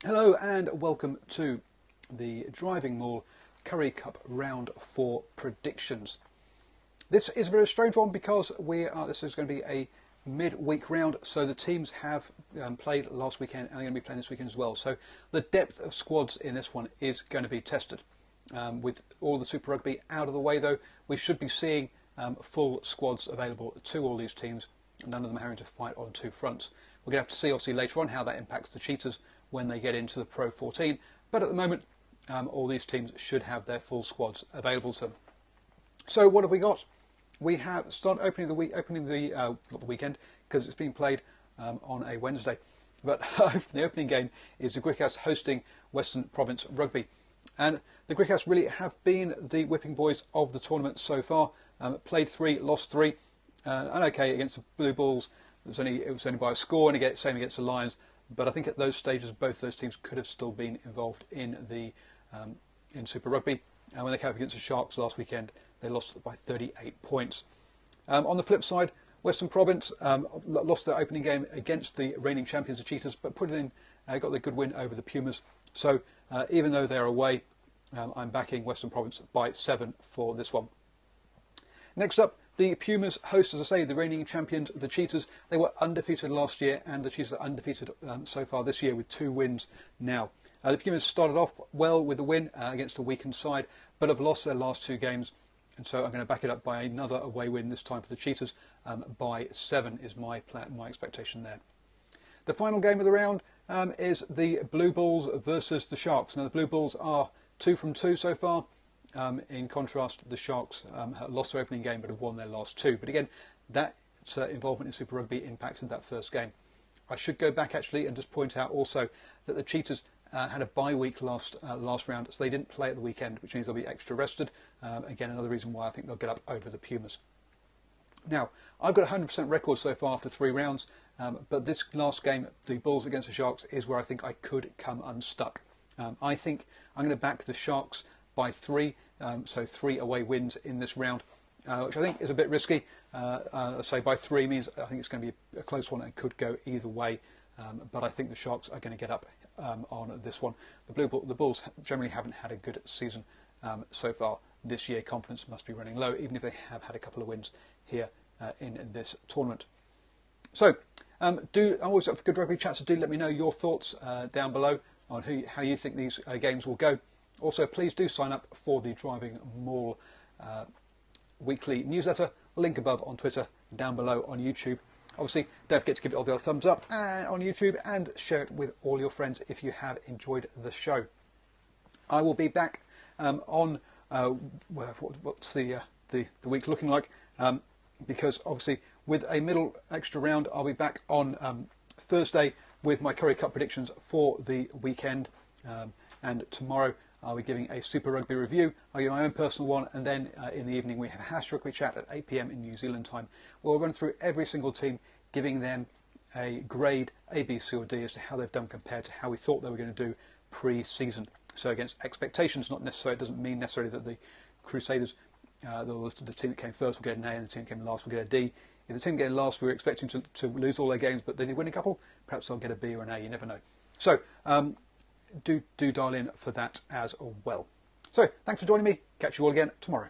Hello and welcome to the DrivingMaul Currie Cup Round 4 predictions. This is a very strange one because this is going to be a mid-week round, so the teams have played last weekend and they're going to be playing this weekend as well. So the depth of squads in this one is going to be tested. With all the Super Rugby out of the way though, we should be seeing full squads available to all these teams, none of them having to fight on two fronts. We're going to have to see obviously later on how that impacts the cheaters when they get into the Pro 14, but at the moment all these teams should have their full squads available to them. So what have we got? We have started opening not the weekend because it's been played on a Wednesday, but the opening game is the Griquas hosting Western Province Rugby, and the Griquas really have been the whipping boys of the tournament so far. Played 3, lost 3, and okay against the Blue Bulls. It was only by a score, and same against the Lions. But I think at those stages, both those teams could have still been involved in Super Rugby. And when they came up against the Sharks last weekend, they lost by 38 points. On the flip side, Western Province lost their opening game against the reigning champions, the Cheetahs, but got the good win over the Pumas. So even though they're away, I'm backing Western Province by 7 for this one. Next up, the Pumas host, as I say, the reigning champions, the Cheetahs. They were undefeated last year, and the Cheetahs are undefeated so far this year with 2 wins now. The Pumas started off well with the win against a weakened side, but have lost their last 2 games. And so I'm going to back it up by another away win, this time for the Cheetahs, by 7 is my expectation there. The final game of the round is the Blue Bulls versus the Sharks. Now, the Blue Bulls are 2 from 2 so far. In contrast, the Sharks lost their opening game but have won their last 2. But again, that involvement in Super Rugby impacted that first game. I should go back actually and just point out also that the Cheetahs had a bye week last round, so they didn't play at the weekend, which means they'll be extra rested. Again, another reason why I think they'll get up over the Pumas. Now, I've got a 100% record so far after 3 rounds, but this last game, the Bulls against the Sharks, is where I think I could come unstuck. I think I'm going to back the Sharks by 3, so 3 away wins in this round, which I think is a bit risky. Say by 3 means I think it's going to be a close one and could go either way, but I think the Sharks are going to get up on this one. The Bulls generally haven't had a good season so far this year. Confidence must be running low, even if they have had a couple of wins here in this tournament. So I'm always up for good rugby chats, so do let me know your thoughts down below on how you think these games will go. Also, please do sign up for the DrivingMaul weekly newsletter. Link above on Twitter, down below on YouTube. Obviously, don't forget to give it all the thumbs up on YouTube and share it with all your friends if you have enjoyed the show. I will be back on what's the week looking like, because obviously with a middle extra round, I'll be back on Thursday with my Currie Cup predictions for the weekend, and tomorrow I'll be giving a Super Rugby review. I'll give my own personal one, and then in the evening we have a Hash Rugby chat at 8 PM in New Zealand time. We'll run through every single team, giving them a grade A, B, C or D as to how they've done compared to how we thought they were going to do pre-season. So against expectations, not necessarily, it doesn't mean necessarily that the Crusaders, the team that came first, will get an A, and the team that came last will get a D. If the team getting last, we were expecting to lose all their games, but they did win a couple, perhaps they'll get a B or an A, you never know. So do dial in for that as well. So thanks for joining me. Catch you all again tomorrow.